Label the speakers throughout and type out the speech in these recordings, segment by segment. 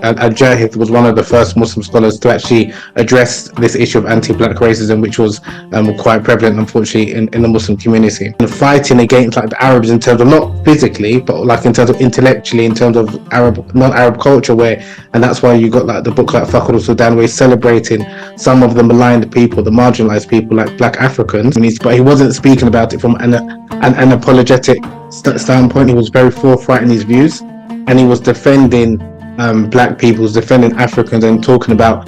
Speaker 1: Al-Jahiz was one of the first Muslim scholars to actually address this issue of anti-black racism, which was quite prevalent, unfortunately, in the Muslim community. And fighting against like the Arabs in terms of not physically, but like in terms of intellectually, in terms of non-Arab culture, and that's why you got like the book like Fakhr Sudan, where he's celebrating some of the maligned people, the marginalized people like Black Africans, but he wasn't speaking about it from an apologetic standpoint. He was very forthright in his views, and he was defending Black people, defending Africans, and talking about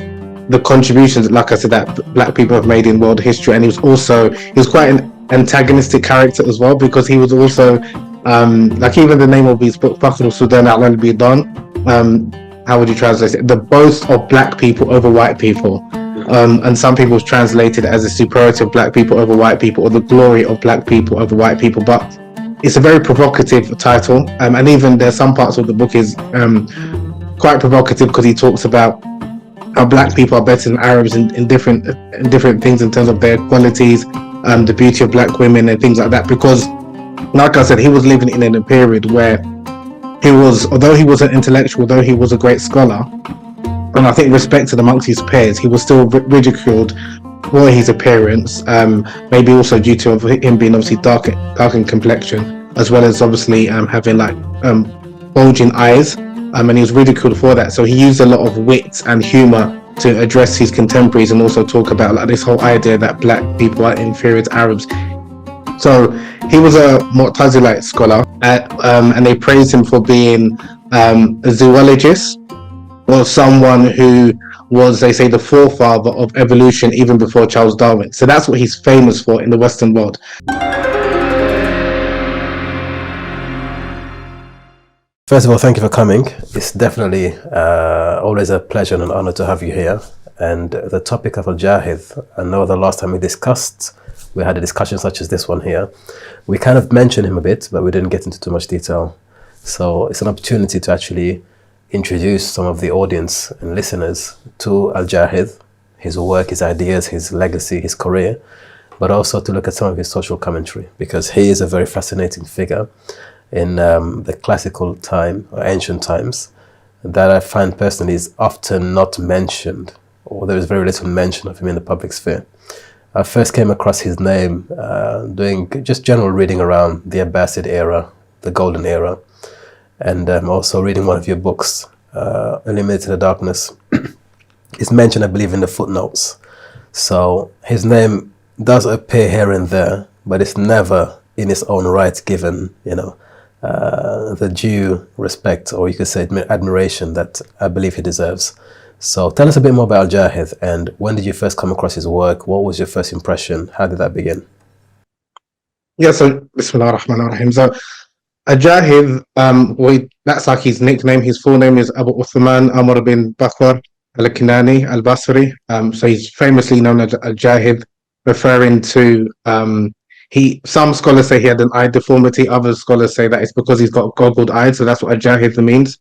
Speaker 1: the contributions, like I said, that Black people have made in world history. And he was quite an antagonistic character as well, because he was also like, even the name of his book, Fakhr Sudan, al-Bidan, how would you translate it? The boast of Black people over white people. And some people translate it as the superiority of Black people over white people, or the glory of Black people over white people. But it's a very provocative title, and even there's some parts of the book is quite provocative, because he talks about how Black people are better than Arabs in different things in terms of their qualities, the beauty of Black women and things like that. Because, like I said, he was living in a period where although he was an intellectual, although he was a great scholar, and I think respected amongst his peers, he was still ridiculed for his appearance, maybe also due to him being obviously dark in complexion, as well as obviously having like bulging eyes. And he was ridiculed for that. So he used a lot of wit and humor to address his contemporaries, and also talk about like this whole idea that Black people are inferior to Arabs. So he was a Mu'tazilite scholar, and they praised him for being a zoologist, or someone who was, they say, the forefather of evolution even before Charles Darwin. So that's what he's famous for in the Western world.
Speaker 2: First of all, thank you for coming. It's definitely always a pleasure and an honor to have you here. And the topic of Al-Jahiz, I know the last time we had a discussion such as this one here, we kind of mentioned him a bit, but we didn't get into too much detail. So it's an opportunity to actually introduce some of the audience and listeners to Al-Jahiz, his work, his ideas, his legacy, his career, but also to look at some of his social commentary, because he is a very fascinating figure in the classical time or ancient times that I find personally is often not mentioned, or there is very little mention of him in the public sphere. I first came across his name doing just general reading around the Abbasid era, the Golden Era, and also reading one of your books, Eliminating the Darkness. It's mentioned, I believe, in the footnotes. So his name does appear here and there, but it's never in its own right given, the due respect, or you could say admiration, that I believe he deserves. So tell us a bit more about Al-Jahiz, and when did you first come across his work? What was your first impression? How did that begin?
Speaker 1: Yeah, so Bismillah ar-Rahman ar-Rahim. So Al-Jahiz, that's like his nickname. His full name is Abu Uthman Amr bin Bakr al-Kinani al-Basri. So he's famously known as Al-Jahiz, referring to some scholars say he had an eye deformity. Other scholars say that it's because he's got goggled eyes. So that's what Al-Jahiz means.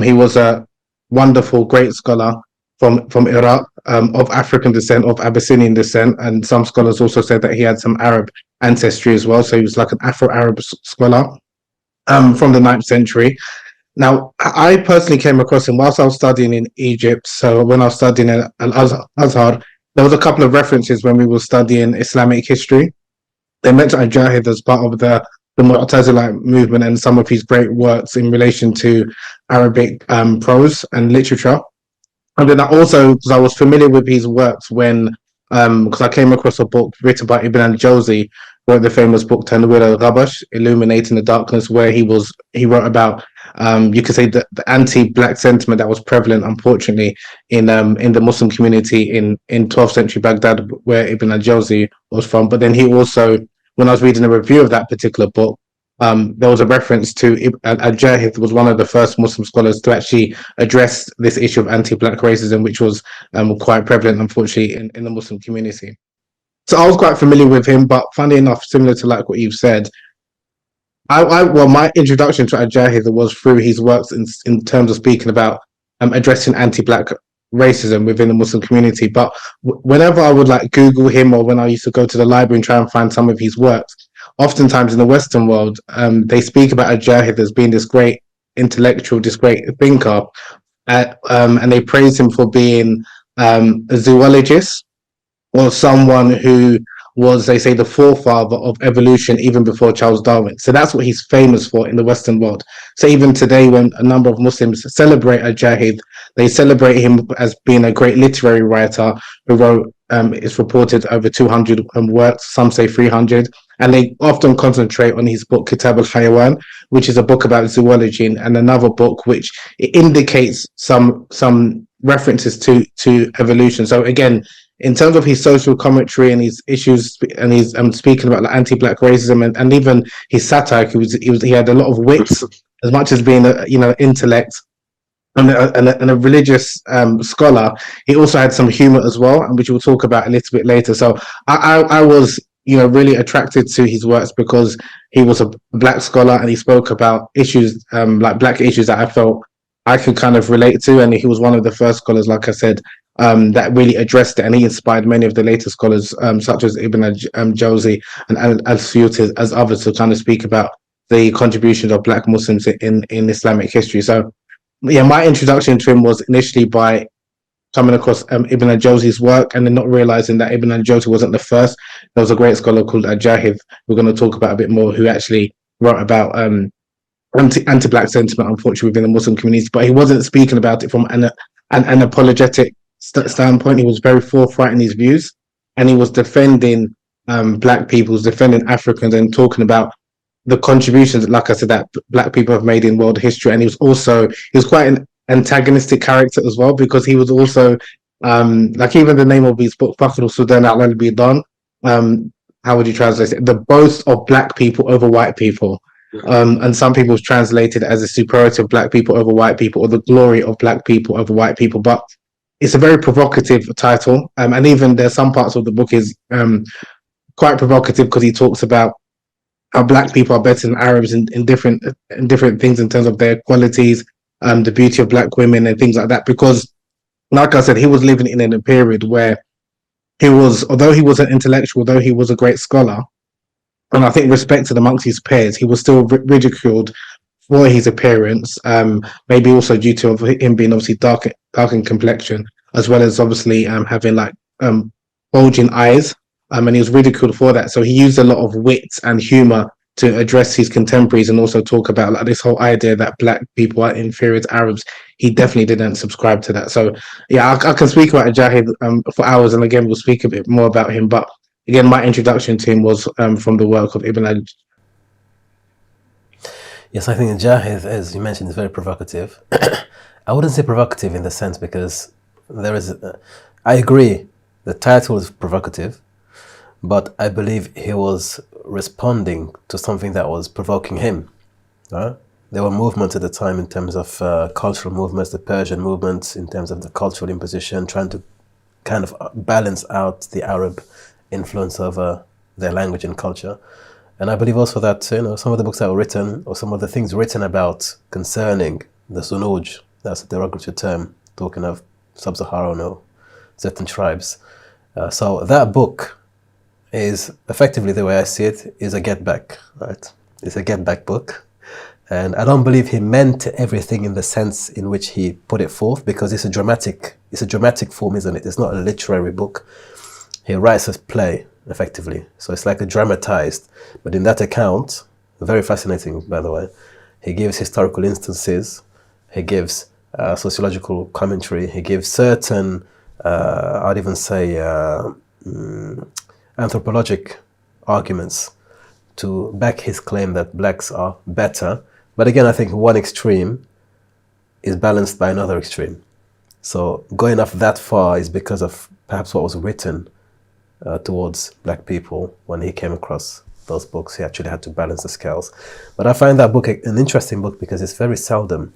Speaker 1: He was a wonderful, great scholar from Iraq, of African descent, of Abyssinian descent, and some scholars also said that he had some Arab ancestry as well. So he was like an Afro-Arab scholar from the 9th century. Now, I personally came across him whilst I was studying in Egypt. So when I was studying at Al-Azhar, there was a couple of references when we were studying Islamic history. They mentioned Al-Jahiz as part of the Mu'tazilite movement and some of his great works in relation to Arabic prose and literature. And then because I was familiar with his works because I came across a book written by Ibn al-Jawzi, wrote the famous book Tanwir al-Ghabash, Illuminating the Darkness, where he wrote about you could say the anti-black sentiment that was prevalent, unfortunately, in the Muslim community in 12th century Baghdad, where Ibn al-Jawzi was from. But then he also, when I was reading a review of that particular book, there was a reference to Al-Jahiz was one of the first Muslim scholars to actually address this issue of anti-black racism, which was quite prevalent, unfortunately, in the Muslim community. So I was quite familiar with him, but funny enough, similar to like what you've said, my introduction to Al-Jahiz was through his works in terms of speaking about addressing anti-black racism within the Muslim community. But whenever I would like Google him, or when I used to go to the library and try and find some of his works, oftentimes in the Western world, they speak about Al-Jahiz as being this great intellectual, this great thinker, and they praise him for being a zoologist, or someone who was, they say, the forefather of evolution even before Charles Darwin. So that's what he's famous for in the Western world. So even today, when a number of Muslims celebrate Al-Jahiz, they celebrate him as being a great literary writer who wrote, it's reported, over 200 works, some say 300. And they often concentrate on his book, Kitab al-Hayawan, which is a book about zoology, and another book which indicates some references to evolution. So again, in terms of his social commentary and his issues, and he's speaking about like anti-black racism, and even his satire, he had a lot of wit, as much as being a intellect and a religious scholar. He also had some humor as well, and which we'll talk about a little bit later. So I was really attracted to his works because he was a black scholar and he spoke about issues like black issues that I felt I could kind of relate to, and he was one of the first scholars, like I said, that really addressed it, and he inspired many of the later scholars, such as Ibn al-Jawzi and al-Suyuti, as others, to kind of speak about the contributions of black Muslims in Islamic history. So yeah, my introduction to him was initially by coming across Ibn al-Jawzi's work, and then not realizing that Ibn al-Jawzi wasn't the first. There was a great scholar called Al-Jahiz, we're going to talk about a bit more, who actually wrote about anti-black sentiment, unfortunately, within the Muslim community, but he wasn't speaking about it from an apologetic standpoint. He was very forthright in his views, and he was defending black people, defending Africans, and talking about the contributions, like I said, that black people have made in world history. And he was quite an antagonistic character as well, because he was also like, even the name of his book, Fakhr Sudan, al-Bidan, how would you translate it? The boast of black people over white people. And some people translated as a superiority of black people over white people, or the glory of black people over white people. But it's a very provocative title, and even there's some parts of the book is quite provocative, because he talks about how black people are better than Arabs in different things in terms of their qualities, the beauty of black women and things like that. Because, like I said, he was living in a period where although he was an intellectual, although he was a great scholar, and I think respected amongst his peers, he was still ridiculed for his appearance, maybe also due to him being obviously dark in complexion, as well as obviously having like bulging eyes, and he was ridiculed for that. So he used a lot of wit and humor to address his contemporaries, and also talk about like this whole idea that black people are inferior to Arabs. He definitely didn't subscribe to that. So yeah, I can speak about Al-Jahiz for hours, and again we'll speak a bit more about him, but again, my introduction to him was from the work of Ibn al.
Speaker 2: Yes, I think Al-Jahiz, as you mentioned, is very provocative. I wouldn't say provocative in the sense, because I agree, the title is provocative, but I believe he was responding to something that was provoking him. There were movements at the time in terms of cultural movements, the Persian movements, in terms of the cultural imposition, trying to kind of balance out the Arab influence over their language and culture. And I believe also that some of the books that were written, or some of the things written about concerning the Sunuj, that's a derogatory term, talking of sub-Saharan or certain tribes. So that book is effectively, the way I see it, is a get back, right? It's a get back book. And I don't believe he meant everything in the sense in which he put it forth, because it's a dramatic form, isn't it? It's not a literary book. He writes a play, effectively. So it's like a dramatized. But in that account, very fascinating, by the way, he gives historical instances, he gives sociological commentary, he gives certain, I'd even say, anthropologic arguments to back his claim that blacks are better. But again, I think one extreme is balanced by another extreme. So going up that far is because of perhaps what was written towards black people when he came across those books. He actually had to balance the scales. But I find that book an interesting book because it's very seldom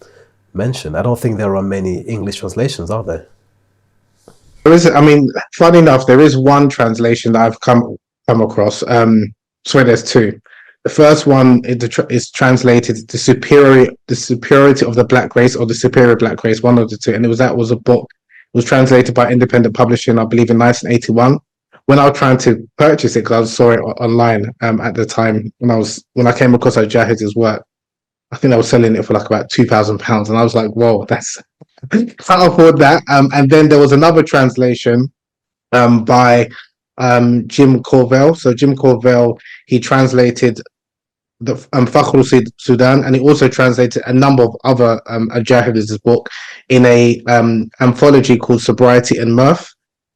Speaker 2: mentioned. I don't think there are many English translations, are there?
Speaker 1: There is, I mean, funny enough, there is one translation that I've come across. So there's two. The first one is translated the superiority of the black race, or the superior black race, one of the two. And that was a book. It was translated by independent publishing, I believe, in 1981. When I was trying to purchase it, because I saw it online at the time when I came across Al-Jahiz's work, I think they were selling it for like about £2,000, and I was like, whoa, that's can't afford that. And then there was another translation by Jim Corvell. So Jim Corvell, he translated the Fakhr Sudan, and he also translated a number of other Al-Jahiz's book in a anthology called Sobriety and Mirth.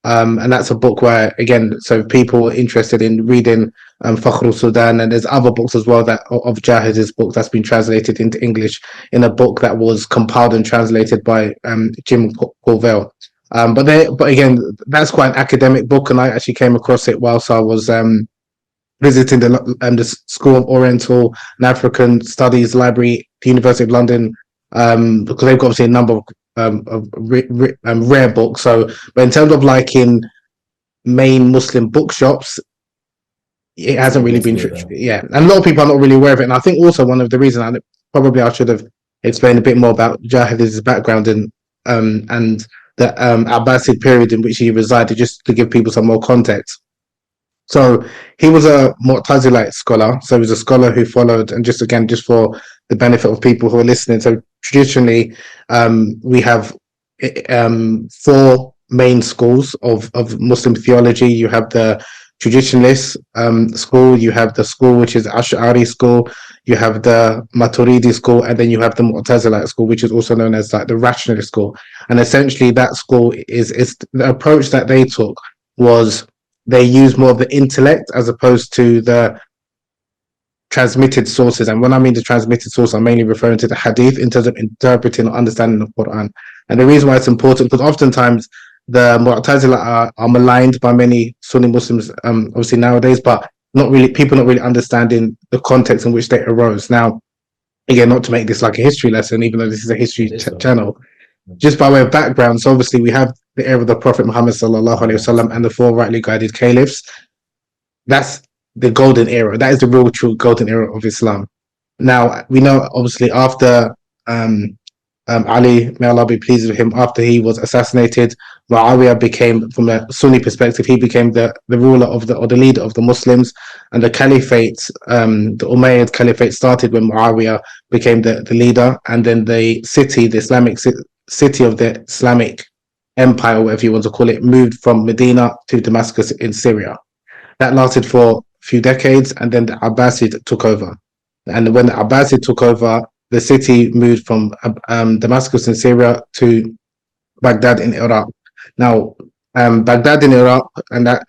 Speaker 1: And that's a book where, again, so people were interested in reading Fakhr Sudan, and there's other books as well that of Jahiz's book that's been translated into English in a book that was compiled and translated by Jim Corvell. But again, that's quite an academic book, and I actually came across it whilst I was visiting the School of Oriental and African Studies Library, the University of London, because they've got obviously a number of rare books. So, but in terms of like in main Muslim bookshops, it hasn't really been. Yeah, and a lot of people are not really aware of it. And I think also one of the reasons, probably I should have explained a bit more about Jahid's background and the Abbasid period in which he resided, just to give people some more context. So he was a Mu'tazilite scholar. So he was a scholar who followed, and just for the benefit of people who are listening. So traditionally, we have four main schools of Muslim theology. You have the Traditionalist school, you have the school which is Ash'ari school, you have the Maturidi school, and then you have the Mu'tazilite school, which is also known as like the Rationalist school. And essentially that school is the approach that they took was they use more of the intellect as opposed to the transmitted sources. And when I mean the transmitted source, I'm mainly referring to the hadith in terms of interpreting or understanding the Quran. And the reason why it's important, because oftentimes the Mu'tazila are maligned by many Sunni Muslims, obviously nowadays, but people not really understanding the context in which they arose. Now, again, not to make this like a history lesson, even though this is a history channel, just by way of background. So obviously we have the era of the Prophet Muhammad sallallahu alaihi wasallam and the four rightly guided caliphs. That's the golden era. That is the real true golden era of Islam. Now we know obviously after Ali, may Allah be pleased with him, after he was assassinated, Muawiyah became, from a Sunni perspective, he became the ruler of or the leader of the Muslims, and the caliphate, the Umayyad caliphate started when Muawiyah became the leader, and then the Islamic city of the Islamic empire, whatever you want to call it, moved from Medina to Damascus in Syria. That lasted for a few decades, and then the Abbasid took over. And when the Abbasid took over, the city moved from Damascus in Syria to Baghdad in Iraq. Now, Baghdad in Iraq, and that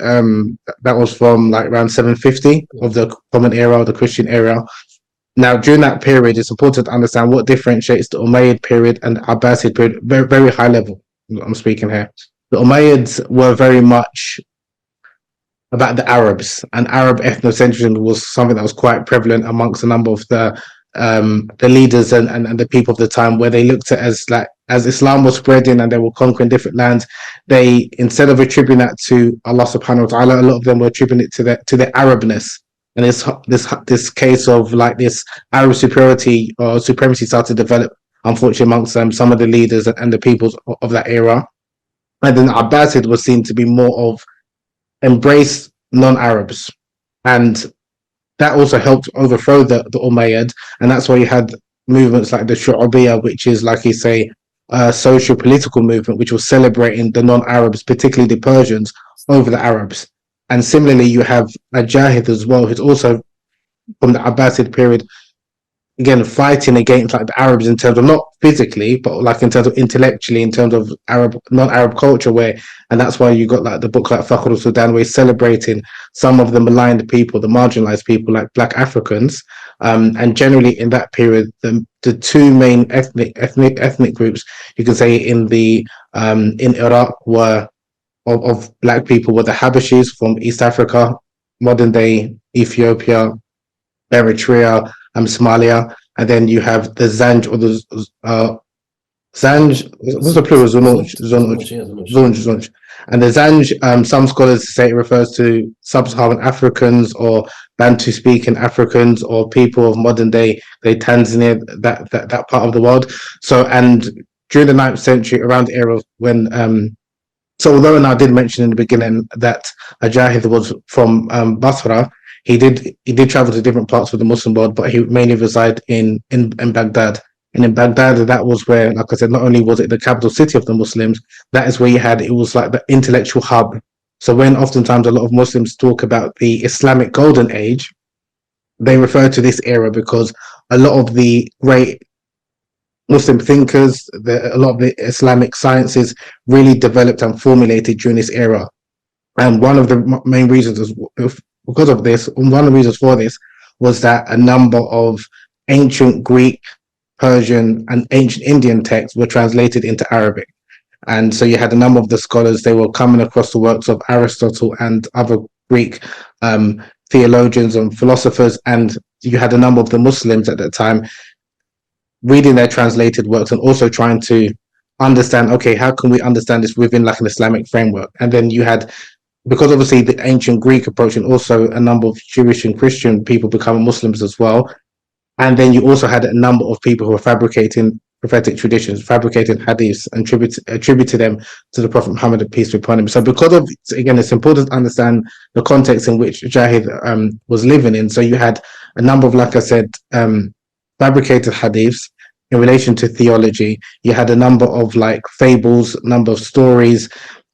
Speaker 1: was from like around 750 of the Common Era, the Christian era. Now, during that period, it's important to understand what differentiates the Umayyad period and the Abbasid period. Very, very high level, I'm speaking here. The Umayyads were very much about the Arabs, and Arab ethnocentrism was something that was quite prevalent amongst a number of the leaders and the people of the time, where they looked at as Islam was spreading and they were conquering different lands, they, instead of attributing that to Allah subhanahu wa ta'ala, a lot of them were attributing it to the Arabness. And this case of like this Arab superiority or supremacy started to develop, unfortunately, amongst some of the leaders and the peoples of that era. And then Abbasid was seen to be more of embrace non-Arabs, and that also helped overthrow the Umayyad, and that's why you had movements like the Shu'abiyya, which is like you say a social political movement which was celebrating the non-Arabs, particularly the Persians, over the Arabs. And similarly you have Al-Jahiz as well, who's also from the Abbasid period, again fighting against like the Arabs in terms of not physically, but like in terms of intellectually, in terms of non-Arab culture, and that's why you got like the book like Fakhr Sudan, where he's celebrating some of the maligned people, the marginalized people like Black Africans, and generally in that period, the two main ethnic groups you can say in Iraq were of Black people were the Habashis from East Africa, modern day Ethiopia, Eritrea, Somalia, and then you have the Zanj, or the Zanj, what's the plural? Zanj. And the Zanj, some scholars say it refers to sub-Saharan Africans or Bantu-speaking Africans or people of modern day Tanzania, that part of the world. So, and during the 9th century, around the era of when, so although, and I did mention in the beginning that Al-Jahiz was from Basra, he did travel to different parts of the Muslim world, but he mainly resided in Baghdad. And in Baghdad, that was where, like I said, not only was it the capital city of the Muslims, that is where it was like the intellectual hub. So when oftentimes a lot of Muslims talk about the Islamic golden age, they refer to this era because a lot of the great Muslim thinkers, a lot of the Islamic sciences really developed and formulated during this era. And one of the main reasons is because of this, one of the reasons for this was that a number of ancient Greek, Persian, and ancient Indian texts were translated into Arabic. And so you had a number of the scholars, they were coming across the works of Aristotle and other Greek theologians and philosophers. And you had a number of the Muslims at that time reading their translated works and also trying to understand, okay, how can we understand this within like an Islamic framework? And then you had, because obviously the ancient Greek approach, and also a number of Jewish and Christian people becoming Muslims as well. And then you also had a number of people who were fabricating prophetic traditions, fabricating hadiths, and attributed them to the Prophet Muhammad, peace be upon him. So because of, again, it's important to understand the context in which Jahid was living in. So you had a number of, like I said, fabricated hadiths in relation to theology. You had a number of like fables, number of stories.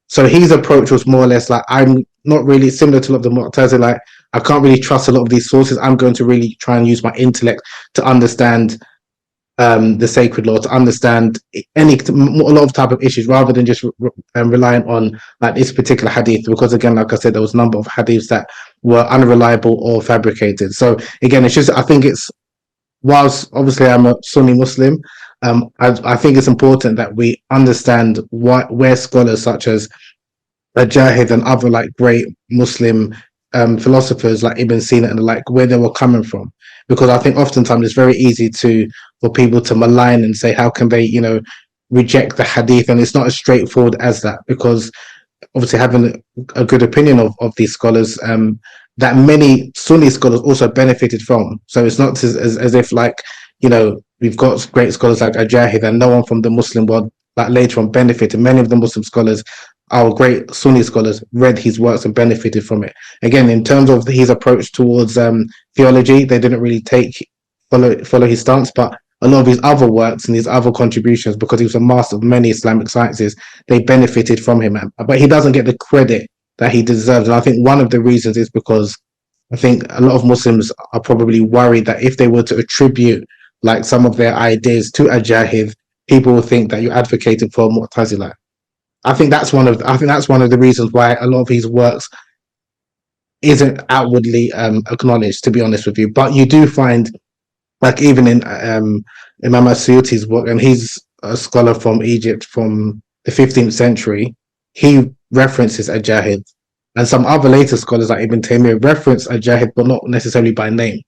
Speaker 1: So his approach was more or less like, I'm not really similar to a lot of the Mu'tazila, like I can't really trust a lot of these sources. I'm going to really try and use my intellect to understand the sacred law, to understand a lot of type of issues, rather than just relying on like this particular hadith, because again, like I said, there was a number of hadiths that were unreliable or fabricated. So again, it's just, I think it's, whilst obviously I'm a Sunni Muslim, I think it's important that we understand where scholars such as Al-Jahiz and other like great Muslim philosophers like Ibn Sina and the like, where they were coming from, because I think oftentimes it's very easy for people to malign and say, how can they, reject the hadith? And it's not as straightforward as that, because obviously having a good opinion of these scholars, that many Sunni scholars also benefited from. So it's not as if like, we've got great scholars like Al-Jahiz and no one from the Muslim world like later on benefited. Many of the Muslim scholars, our great Sunni scholars, read his works and benefited from it. Again, in terms of his approach towards theology, they didn't really follow his stance, but a lot of his other works and his other contributions, because he was a master of many Islamic sciences, they benefited from him. But he doesn't get the credit that he deserves. And I think one of the reasons is because I think a lot of Muslims are probably worried that if they were to attribute like some of their ideas to Al-Jahiz, people will think that you're advocating for Mu'tazila. I think that's one of the reasons why a lot of his works isn't outwardly acknowledged, to be honest with you. But you do find, like even in Imam As-Suyuti's work, and he's a scholar from Egypt from the 15th century, he references Al-Jahiz, and some other later scholars like Ibn Taymiyyah reference Al-Jahiz, but not necessarily by name.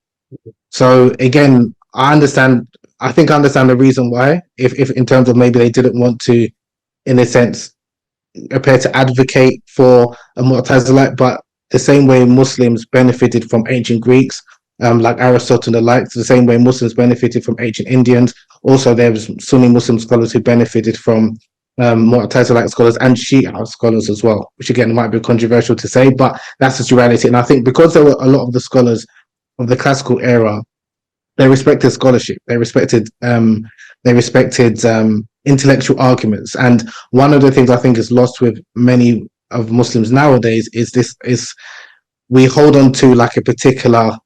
Speaker 1: So again, I understand the reason why, if in terms of maybe they didn't want to, in a sense, appear to advocate for a Mu'tazilite, but the same way Muslims benefited from ancient Greeks, like Aristotle and the like, the same way Muslims benefited from ancient Indians. Also, there was Sunni Muslim scholars who benefited from Mu'tazilite scholars and Shia scholars as well, which again might be controversial to say, but that's just reality. And I think because there were a lot of the scholars of the classical era, they respected scholarship, they respected intellectual arguments. And one of the things I think is lost with many of Muslims nowadays is we hold on to like a particular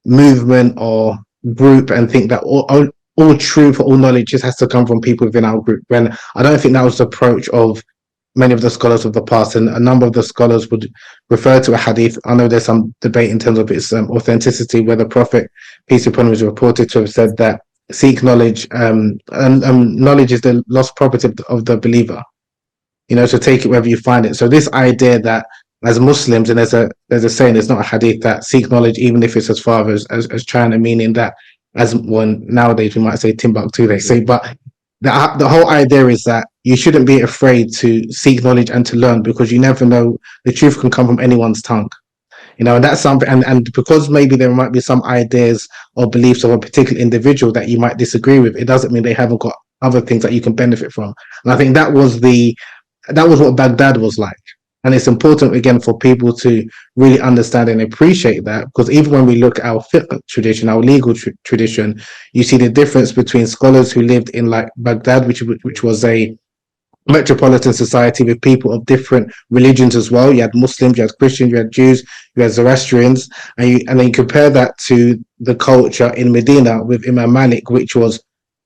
Speaker 1: movement or group and think that all truth or all knowledge just has to come from people within our group, when I don't think that was the approach of many of the scholars of the past. And a number of the scholars would refer to a hadith. I know there's some debate in terms of its authenticity, where the Prophet, peace be upon him, is reported to have said that seek knowledge, and knowledge is the lost property of the believer, so take it wherever you find it. So this idea that as Muslims, and there's a saying, there's not a hadith that seek knowledge even if it's as far as China, meaning that, as one nowadays we might say Timbuktu, they say, but the whole idea is that you shouldn't be afraid to seek knowledge and to learn, because you never know, the truth can come from anyone's tongue. And that's something, and because maybe there might be some ideas or beliefs of a particular individual that you might disagree with, it doesn't mean they haven't got other things that you can benefit from. And I think that was what Baghdad was like. And it's important, again, for people to really understand and appreciate that, because even when we look at our fiqh tradition, our legal tradition, you see the difference between scholars who lived in like Baghdad, which was a metropolitan society with people of different religions as well. You had Muslims, you had Christians, you had Jews, you had Zoroastrians, and then you compare that to the culture in Medina with Imam Malik, which was,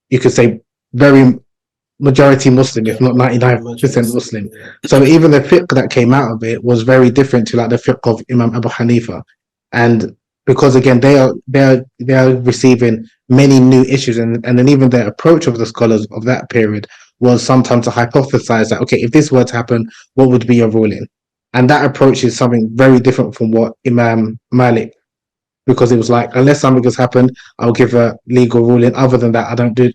Speaker 1: you could say, very majority Muslim, if not 99% Muslim. So even the fiqh that came out of it was very different to like the fiqh of Imam Abu Hanifa. And because again, they are receiving many new issues, and then even their approach of the scholars of that period was sometimes to hypothesize that, okay, if this were to happen, what would be your ruling? And that approach is something very different from what Imam Malik, because it was like, unless something has happened, I'll give a legal ruling. Other than that,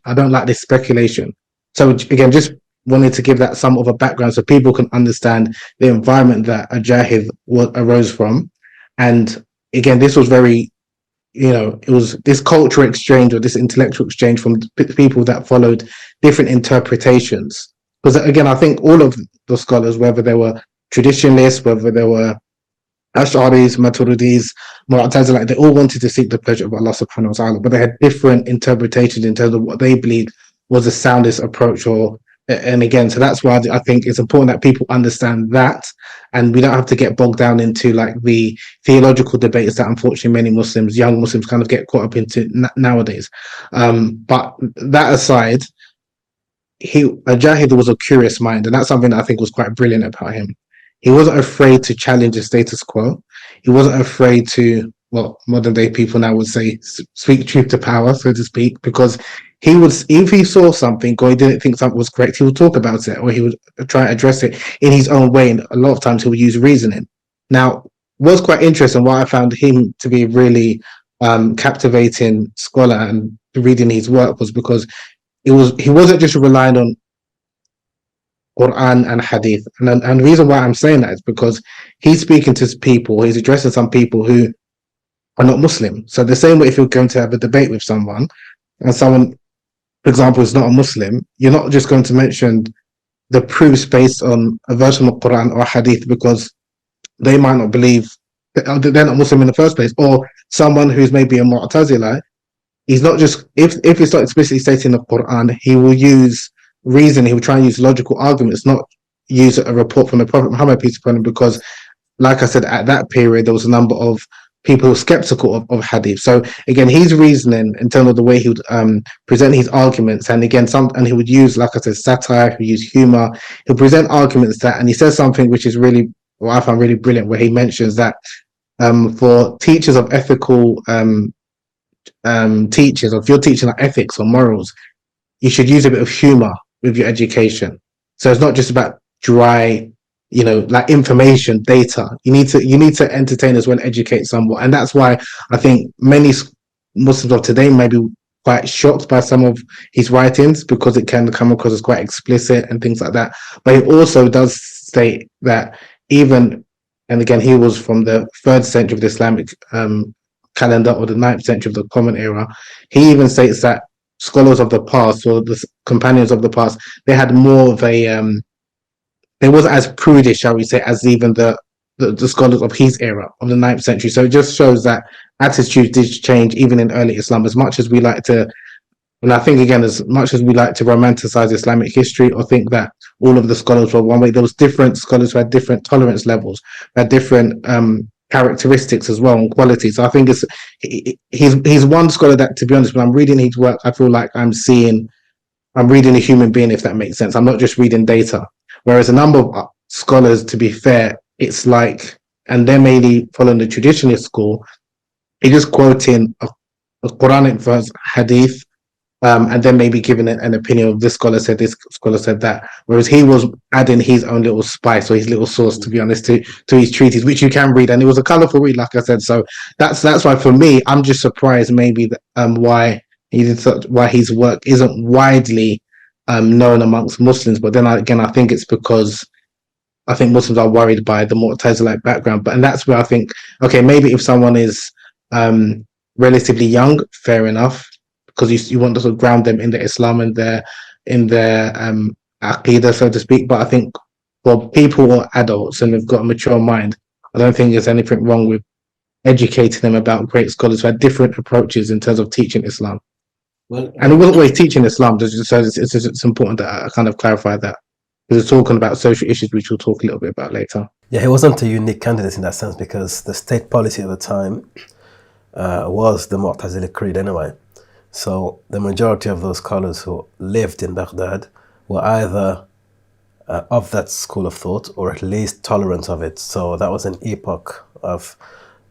Speaker 1: I don't like this speculation. So again, just wanted to give that some of a background so people can understand the environment that Al-Jahiz arose from. And again, this was very, it was this cultural exchange or this intellectual exchange from people that followed different interpretations. Because again, I think all of the scholars, whether they were traditionalists, whether they were Ash'aris, Maturidis, Mu'tazila, they all wanted to seek the pleasure of Allah subhanahu wa ta'ala, but they had different interpretations in terms of what they believed was the soundest approach. And again, so that's why I think it's important that people understand that, and we don't have to get bogged down into like the theological debates that unfortunately many Muslims, young Muslims, kind of get caught up into nowadays. But that aside, Al-Jahiz was a curious mind, and that's something that I think was quite brilliant about him. He wasn't afraid to challenge the status quo. He wasn't afraid to, well, modern day people now would say, speak truth to power, so to speak, because he would, if he saw something or he didn't think something was correct, he would talk about it, or he would try to address it in his own way. And a lot of times he would use reasoning. Now, what's quite interesting, why I found him to be really captivating scholar and reading his work, was because he wasn't just relying on Quran and Hadith. And the reason why I'm saying that is because he's speaking to people, he's addressing some people who are not Muslim. So the same way, if you're going to have a debate with someone, and someone, for example, is not a Muslim, you're not just going to mention the proofs based on a version of Quran or Hadith, because they might not believe, they're not Muslim in the first place. Or someone who's maybe a Mu'tazila, he's not just, if it's not explicitly stated in the Quran, he will use reason, he will try and use logical arguments, not use a report from the Prophet Muhammad, peace upon him, because like I said, at that period there was a number of people who were skeptical of Hadith. So again, he's reasoning in terms of the way he would present his arguments, and again, and he would use, like I said, satire, he would use humor, he'll present arguments that, and he says something which is really, what I found really brilliant, where he mentions that for teachers of ethical teachers, or if you're teaching like ethics or morals, you should use a bit of humor with your education. So it's not just about dry, like information, data. You need to entertain as well, educate somewhat. And that's why I think many Muslims of today may be quite shocked by some of his writings, because it can come across as quite explicit and things like that. But he also does state that even, and again, he was from the 3rd century of the Islamic calendar, or the 9th century of the Common Era. He even states that scholars of the past, or the companions of the past, they had more of a they wasn't as prudish, shall we say, as even the scholars of his era, of the 9th century. So it just shows that attitudes did change even in early Islam. As much as we like to, and I think again, as much as we like to romanticize Islamic history, or think that all of the scholars were one way, there was different scholars who had different tolerance levels, had different characteristics as well, and qualities. So I think he's one scholar that, to be honest, when I'm reading his work, I feel like I'm reading a human being, if that makes sense. I'm not just reading data. Whereas a number of scholars, to be fair, it's like, and they're mainly following the traditionalist school, they're just quoting a Quranic verse, Hadith, and then maybe giving an opinion of this scholar said this, scholar said that. Whereas he was adding his own little spice, or his little sauce, to be honest, to his treatise, which you can read, and it was a colourful read, like I said. So that's why, for me, I'm just surprised maybe that, why his work isn't widely known amongst Muslims. But then again, I think it's because I think Muslims are worried by the Mu'tazilite background. And that's where I think, okay, maybe if someone is relatively young, fair enough, because you want to sort of ground them in their Islam and in their Aqidah, so to speak. But I think for people who are adults and have got a mature mind, I don't think there's anything wrong with educating them about great scholars who had different approaches in terms of teaching Islam.
Speaker 2: Well,
Speaker 1: And it wasn't always teaching Islam, so it's important that I kind of clarify that. Because we're talking about social issues, which we'll talk a little bit about later.
Speaker 2: yeah, he wasn't a unique candidate in that sense because the state policy at the time was the Mu'tazili creed anyway. So the majority of those scholars who lived in Baghdad were either of that school of thought or at least tolerant of it. So that was an epoch of,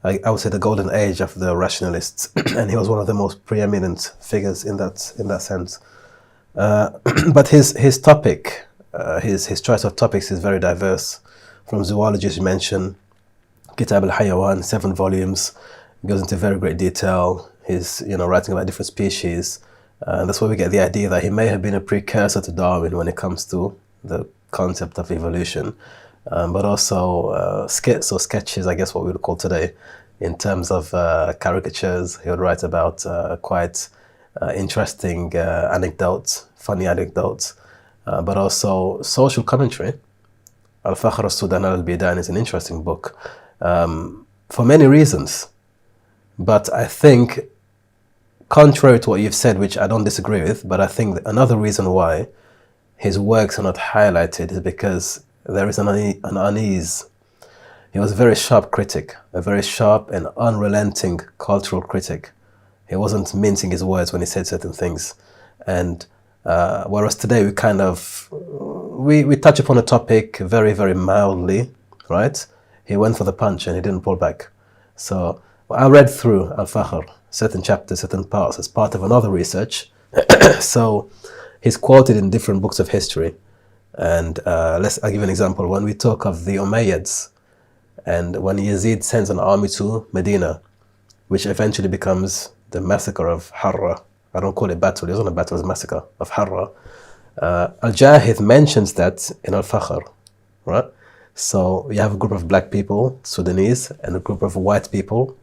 Speaker 2: I would say, the golden age of the Rationalists, and he was one of the most preeminent figures in that sense. But his topic, his choice of topics is very diverse. From zoology, as you mentioned, Kitab al-Hayawan, 7 volumes, goes into very great detail. He's writing about different species. That's where we get the idea that he may have been a precursor to Darwin when it comes to the concept of evolution, but also skits or sketches, I guess what we would call today, in terms of caricatures. He would write about quite interesting anecdotes, funny anecdotes, but also social commentary. Fakhr Sudan, al-Bidan is an interesting book for many reasons. But I think, contrary to what you've said, which I don't disagree with, but I think another reason why his works are not highlighted is because there is an unease. He was a very sharp critic, a very sharp and unrelenting cultural critic. He wasn't mincing his words when he said certain things. And whereas today we kind of, we touch upon a topic very, very mildly, right? He went for the punch and he didn't pull back. So I read through Al-Fakhr, certain chapters, certain parts, as part of another research. So he's quoted in different books of history. And I'll give you an example. When we talk of the Umayyads, and when Yazid sends an army to Medina, which eventually becomes the massacre of Harra. I don't call it battle, it wasn't a battle, it was a massacre of Harra. Al-Jahiz mentions that in Al-Fakhr, right? So you have a group of black people, Sudanese, and a group of white people,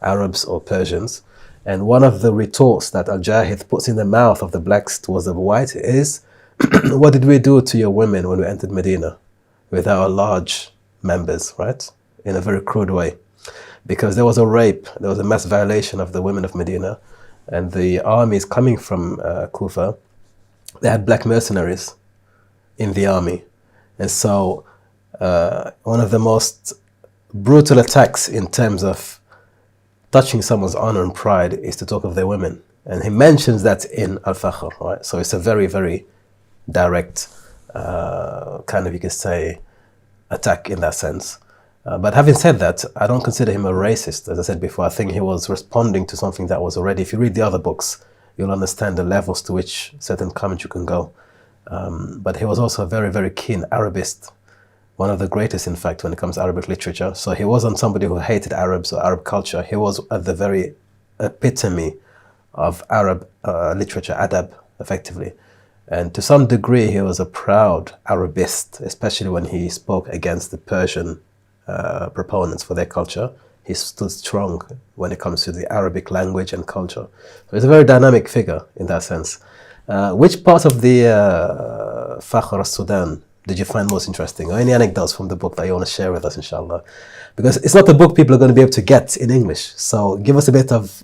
Speaker 2: Arabs or Persians. And one of the retorts that Al-Jahiz puts in the mouth of the blacks towards the white is, what did we do to your women when we entered Medina with our large members, right? In a very crude way. Because there was a rape, there was a mass violation of the women of Medina, and the armies coming from Kufa, they had black mercenaries in the army. And so one of the most brutal attacks in terms of touching someone's honor and pride is to talk of their women. And he mentions that in Al-Fakhr, right? So it's a very, very direct kind of, you could say, attack in that sense. But having said that, I don't consider him a racist. As I said before, I think he was responding to something that was already, if you read the other books, you'll understand the levels to which certain comments you can go. But he was also a very, very keen Arabist, one of the greatest, in fact, when it comes to Arabic literature. So he wasn't somebody who hated Arabs or Arab culture. He was at the very epitome of Arab literature, adab, effectively. And to some degree, he was a proud Arabist, especially when he spoke against the Persian proponents for their culture. He stood strong when it comes to the Arabic language and culture. So he's a very dynamic figure in that sense. Which part of the Fakhr Sudan did you find most interesting, or any anecdotes from the book that you want to share with us, inshallah? Because it's not a book people are going to be able to get in English. So give us a bit of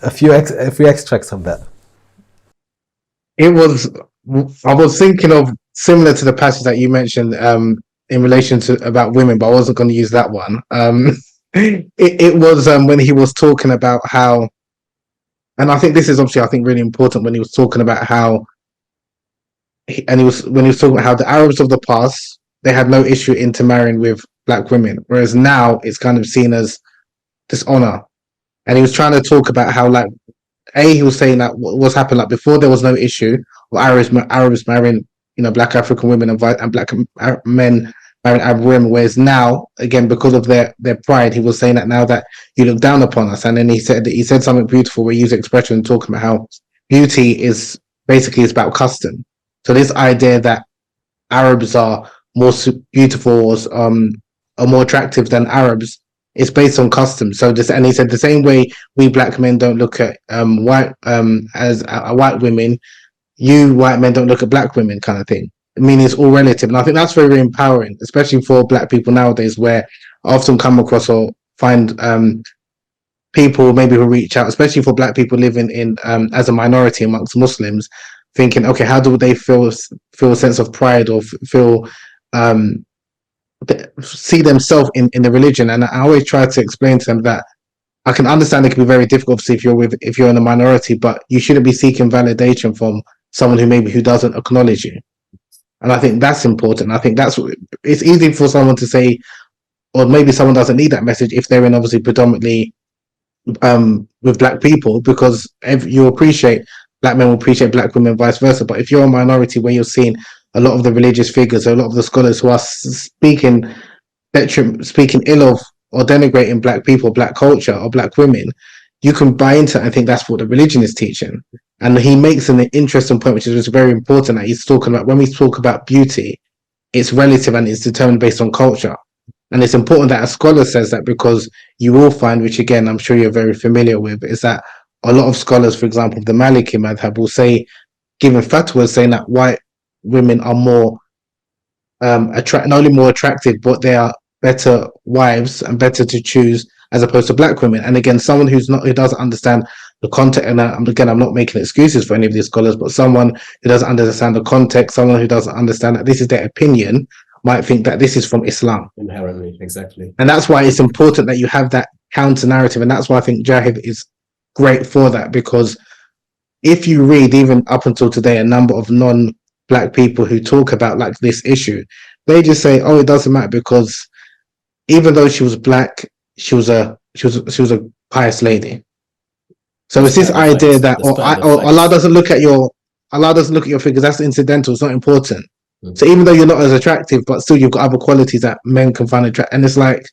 Speaker 2: a few extracts of that.
Speaker 1: I was thinking of similar to the passage that you mentioned in relation to about women, but I wasn't going to use that one. It was when he was talking about how, and I think this is obviously, I think, really important, when he was talking about how, when he was talking about how the Arabs of the past, they had no issue intermarrying with black women, whereas now it's kind of seen as dishonor. And he was trying to talk about how, like, he was saying that what's happened, like, before there was no issue or Arabs marrying, black African women and black men marrying Arab women, whereas now, again, because of their pride, he was saying that now that you look down upon us. And then he said something beautiful, where he used expression talking about how beauty is basically about custom. So this idea that Arabs are more beautiful or are more attractive than Arabs, it's based on custom. So and he said the same way we black men don't look at white women, you white men don't look at black women, kind of thing. meaning it's all relative. And I think that's very empowering, especially for Black people nowadays, where I often come across or find people maybe who reach out, especially for Black people living in as a minority amongst Muslims, thinking, okay, how do they feel a sense of pride or feel see themselves in the religion? And I always try to explain to them that I can understand it can be very difficult if you're in a minority, but you shouldn't be seeking validation from someone who doesn't acknowledge you. And I think that's important. I think it's easy for someone to say, or maybe someone doesn't need that message if they're in obviously predominantly with Black people, because you appreciate Black men will appreciate Black women, vice versa. But if you're a minority where you're seeing a lot of the religious figures, a lot of the scholars who are speaking ill of or denigrating Black people, Black culture, or Black women, you can buy into it and think that's what the religion is teaching. And he makes an interesting point, which is very important, that he's talking about when we talk about beauty, it's relative and it's determined based on culture. And it's important that a scholar says that, because you will find, which again, I'm sure you're very familiar with, is that a lot of scholars, for example, the Maliki madhab will say, giving fatwas saying that white women are more not only more attractive, but they are better wives and better to choose as opposed to Black women. And again, someone who doesn't understand the context, and again, I'm not making excuses for any of these scholars, but someone who doesn't understand the context, someone who doesn't understand that this is their opinion, might think that this is from Islam.
Speaker 2: Inherently, exactly.
Speaker 1: And that's why it's important that you have that counter narrative. And that's why I think Jahid is great for that, because if you read, even up until today, a number of non-Black people who talk about like this issue, they just say, oh, it doesn't matter because even though she was Black, she was a pious lady. So it's this idea that Allah doesn't look at your figures. That's incidental. It's not important. So even though you're not as attractive, but still you've got other qualities that men can find attractive. And it's like,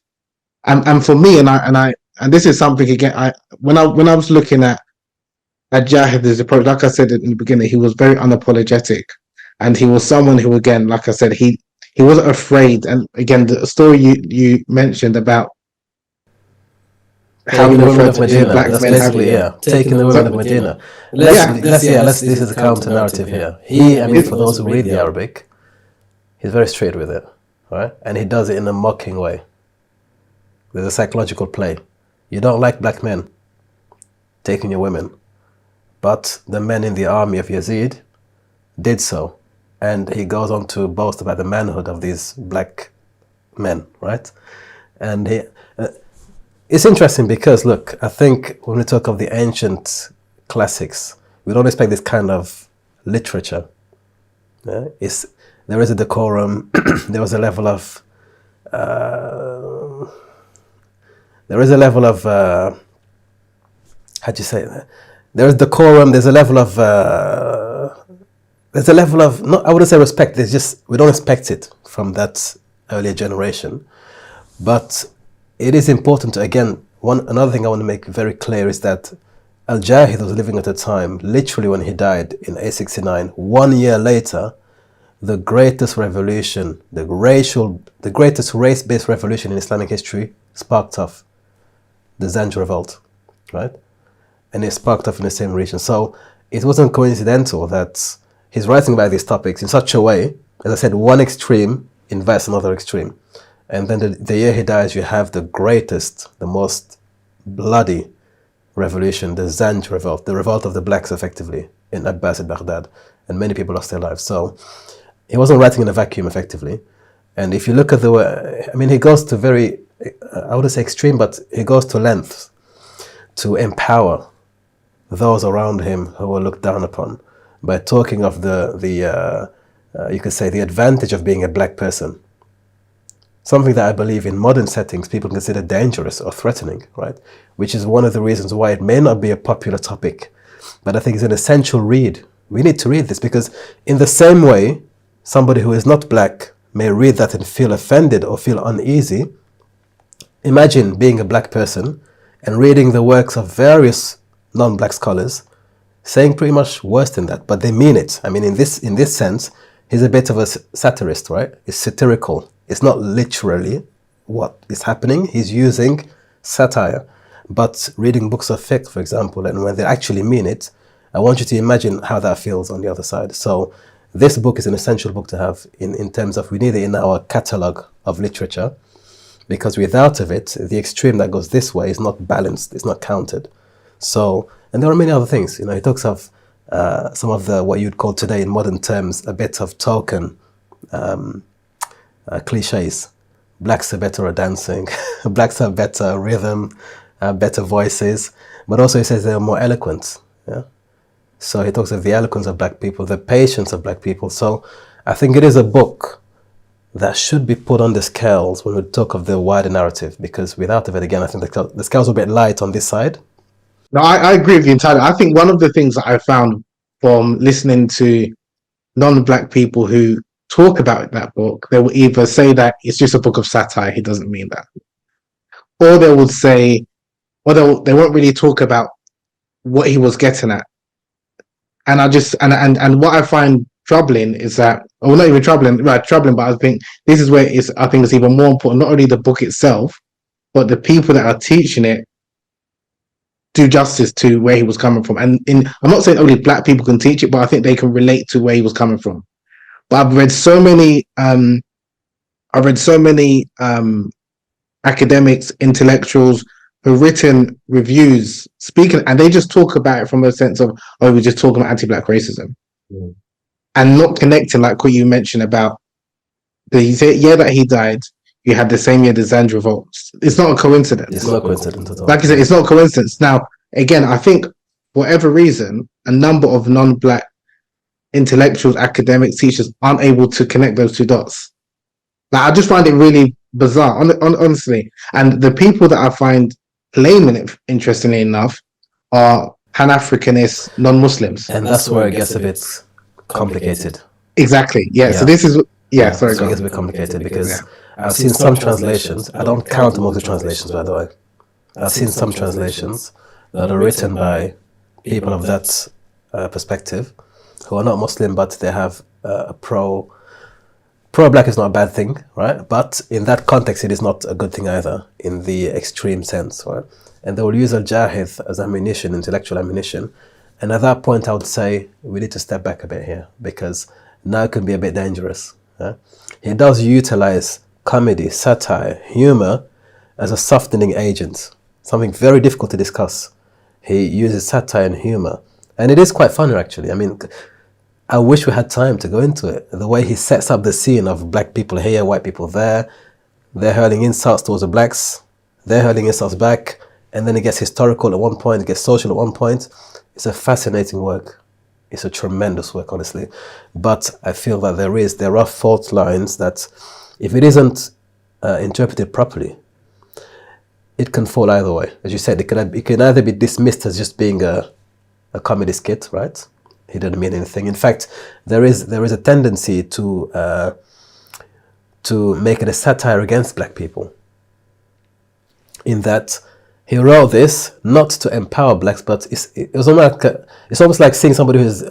Speaker 1: and for me, and this is something again. When I was looking at Jahid's approach, like I said in the beginning, he was very unapologetic, and he was someone who, again, like I said, he wasn't afraid. And again, the story you mentioned about how
Speaker 2: taking
Speaker 1: the
Speaker 2: women of
Speaker 1: Medina,
Speaker 2: Medina. That's basically, taking the women of Medina. This is a counter narrative here. For those who read the Arabic, he's very straight with it, right? And he does it in a mocking way. There's a psychological play. You don't like Black men taking your women, but the men in the army of Yazid did so. And he goes on to boast about the manhood of these Black men, right? And it's interesting because, look, I think when we talk of the ancient classics, we don't expect this kind of literature. Yeah? There is a decorum, there was a level of, how'd you say it? There is decorum, there's a level of, I wouldn't say respect, we don't expect it from that earlier generation. But it is important to, again, another thing I want to make very clear is that Al-Jahiz was living at a time, literally when he died in 869, 1 year later, the greatest revolution, the greatest race-based revolution in Islamic history sparked off, the Zanj revolt, right? And it sparked off in the same region. So it wasn't coincidental that he's writing about these topics in such a way, as I said, one extreme invites another extreme. And then the year he dies, you have the greatest, the most bloody revolution, the Zanj revolt, the revolt of the blacks, effectively, in Abbasid Baghdad. And many people lost their lives. So he wasn't writing in a vacuum, effectively. And if you look at the way, he goes to very, I wouldn't say extreme, but he goes to lengths to empower those around him who were looked down upon by talking of you could say, the advantage of being a Black person. Something that I believe in modern settings people consider dangerous or threatening, right? Which is one of the reasons why it may not be a popular topic, but I think it's an essential read. We need to read this because in the same way, somebody who is not Black may read that and feel offended or feel uneasy. Imagine being a Black person and reading the works of various non-Black scholars saying pretty much worse than that, but they mean it. In this sense, he's a bit of a satirist, right? It's satirical. It's not literally what is happening. He's using satire. But reading books of fiqh, for example, and when they actually mean it, I want you to imagine how that feels on the other side. So this book is an essential book to have in terms of we need it in our catalogue of literature, because without of it, the extreme that goes this way is not balanced, it's not counted. So, and there are many other things. He talks of some of the what you'd call today in modern terms a bit of token cliches. Blacks are better at dancing, blacks have better rhythm, better voices, but also he says they're more eloquent. Yeah. So he talks of the eloquence of black people, the patience of black people. So I think it is a book that should be put on the scales when we talk of the wider narrative, because without it, again, I think the scales are a bit light on this side.
Speaker 1: No, I agree with you entirely. I think one of the things that I found from listening to non-black people who talk about that book, they will either say that it's just a book of satire, he doesn't mean that, or they will say, or they won't really talk about what he was getting at. And I just and what I find troubling is that, or not even troubling, right? Troubling, but I think this is where I think it's even more important. Not only the book itself, but the people that are teaching it do justice to where he was coming from. And I'm not saying only black people can teach it, but I think they can relate to where he was coming from. But I've read so many academics, intellectuals who've written reviews speaking, and they just talk about it from a sense of, oh, we're just talking about anti-black racism, and not connecting, like what you mentioned about the year that he died, you had the same year the Zanj Revolts. It's not a coincidence.
Speaker 2: It's not a coincidence at all.
Speaker 1: Like you said, it's not a coincidence. Now, again, I think for whatever reason, a number of non-black intellectuals, academics, teachers aren't able to connect those two dots. Like, I just find it really bizarre, honestly. And the people that I find claiming it, interestingly enough, are Pan-Africanist non-Muslims.
Speaker 2: And that's where it gets a bit complicated.
Speaker 1: Exactly. Yeah. So this is, sorry.
Speaker 2: So it gets a bit complicated because I've seen some translations. I don't count most of the translations, by the way. I've seen some translations that are written by people of that perspective who are not Muslim, but they have a pro-black is not a bad thing, right? But in that context, it is not a good thing either, in the extreme sense, right? And they will use Al-Jahiz as ammunition, intellectual ammunition. And at that point, I would say we need to step back a bit here, because now it can be a bit dangerous. Yeah? He does utilize comedy, satire, humor as a softening agent, something very difficult to discuss. He uses satire and humor. And it is quite funny, actually. I mean, I wish we had time to go into it. The way he sets up the scene of black people here, white people there, they're hurling insults towards the blacks, they're hurling insults back, and then it gets historical at one point, it gets social at one point. It's a fascinating work. It's a tremendous work, honestly. But I feel that there are fault lines that, if it isn't interpreted properly, it can fall either way. As you said, it can either be dismissed as just being a comedy skit, right? He didn't mean anything. In fact, there is a tendency to make it a satire against black people, in that he wrote this not to empower blacks, but it's almost like seeing somebody who's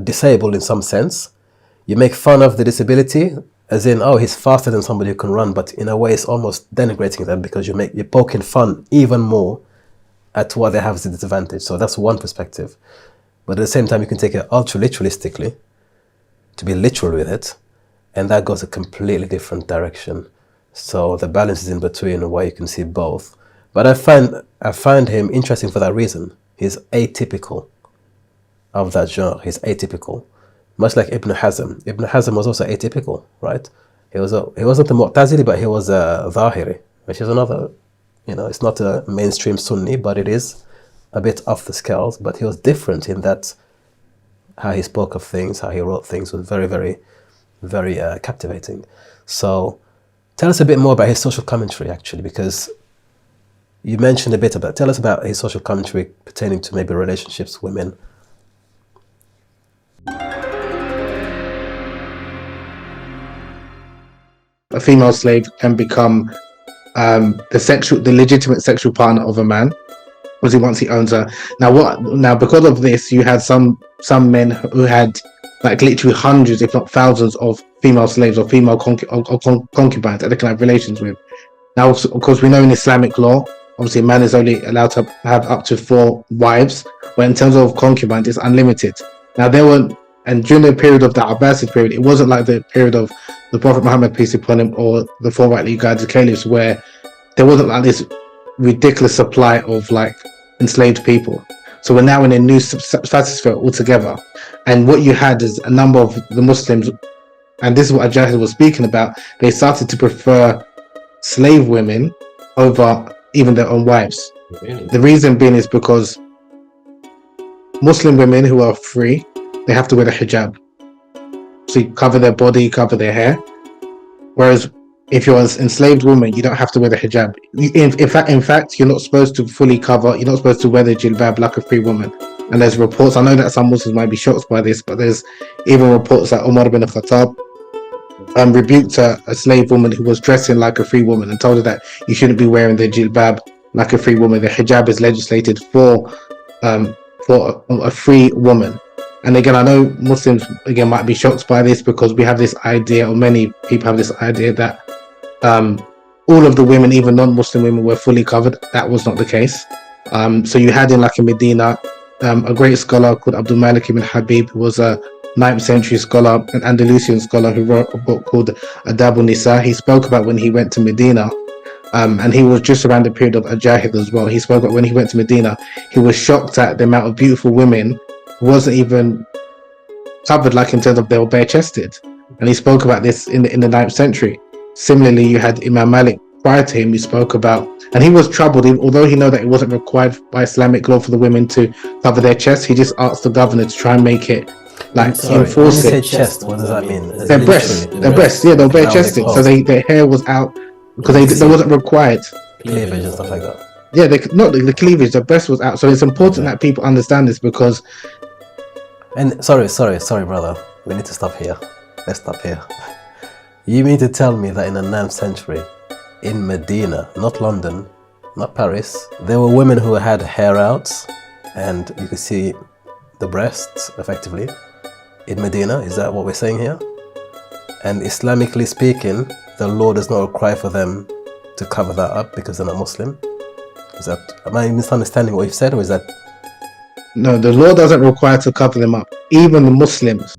Speaker 2: disabled in some sense. You make fun of the disability, as in, oh, he's faster than somebody who can run, but in a way it's almost denigrating them, because you're poking fun even more at what they have as a disadvantage. So that's one perspective. But at the same time, you can take it ultra-literalistically, to be literal with it, and that goes a completely different direction. So the balance is in between, where you can see both. But I find him interesting for that reason. He's atypical of that genre. He's atypical. Much like Ibn Hazm. Ibn Hazm was also atypical, right? He wasn't a Mu'tazili, but he was a Zahiri, which is another, it's not a mainstream Sunni, but it is a bit off the scales. But he was different in that how he spoke of things, how he wrote things was very, very, very captivating. So tell us a bit more about his social commentary, actually, because you mentioned a bit about, tell us about his social commentary pertaining to maybe relationships, women.
Speaker 1: A female slave can become the legitimate sexual partner of a man, once he owns her. Now because of this, you had some men who had like literally hundreds, if not thousands, of female slaves or female concubines that they can have relations with. Now, of course, we know in Islamic law, obviously, a man is only allowed to have up to 4 wives, but in terms of concubines, it's unlimited. Now, And during the period of the Abbasid period, it wasn't like the period of the Prophet Muhammad, peace be upon him, or the four rightly guided caliphs, where there wasn't like this ridiculous supply of like enslaved people. So we're now in a new stratosphere altogether. And what you had is a number of the Muslims, and this is what Al-Jahiz was speaking about, they started to prefer slave women over even their own wives.
Speaker 2: Really?
Speaker 1: The reason being is because Muslim women who are free, they have to wear the hijab. So you cover their body, cover their hair. Whereas if you're an enslaved woman, you don't have to wear the hijab. In fact, you're not supposed to fully cover, you're not supposed to wear the jilbab like a free woman. And there's reports, I know that some Muslims might be shocked by this, but there's even reports that Umar ibn Khattab rebuked a slave woman who was dressing like a free woman and told her that you shouldn't be wearing the jilbab like a free woman. The hijab is legislated for a free woman. And again, I know Muslims again might be shocked by this because we have this idea, or many people have this idea, that all of the women, even non-Muslim women, were fully covered. That was not the case. So you had in Medina a great scholar called Abdul Malik ibn Habeeb, who was a 9th century scholar, an Andalusian scholar, who wrote a book called Adab al-Nisa. He spoke about when he went to Medina, and he was just around the period of Al-Jahiz as well. He spoke about when he went to Medina, he was shocked at the amount of beautiful women who wasn't even covered, like in terms of they were bare-chested. And he spoke about this in the 9th century. Similarly, you had Imam Malik prior to him, he spoke about, and he was troubled, although he knew that it wasn't required by Islamic law for the women to cover their chests. He just asked the governor to try and make it, like, enforce
Speaker 2: when you
Speaker 1: it.
Speaker 2: say chest, what does that mean?
Speaker 1: Their breasts, yeah, they were bare-chested, so their hair was out because they wasn't required.
Speaker 2: Cleavage and stuff like that.
Speaker 1: Yeah, not the cleavage, the breast was out. So it's important that people understand this, because.
Speaker 2: And sorry, brother, we need to stop here. Let's stop here. You mean to tell me that in the 9th century, in Medina, not London, not Paris, there were women who had hair out and you could see the breasts effectively in Medina? Is that what we're saying here? And Islamically speaking, the law does not require for them to cover that up because they're not Muslim? Am I misunderstanding what you've said, or is that?
Speaker 1: No, the law doesn't require to cover them up. Even the Muslims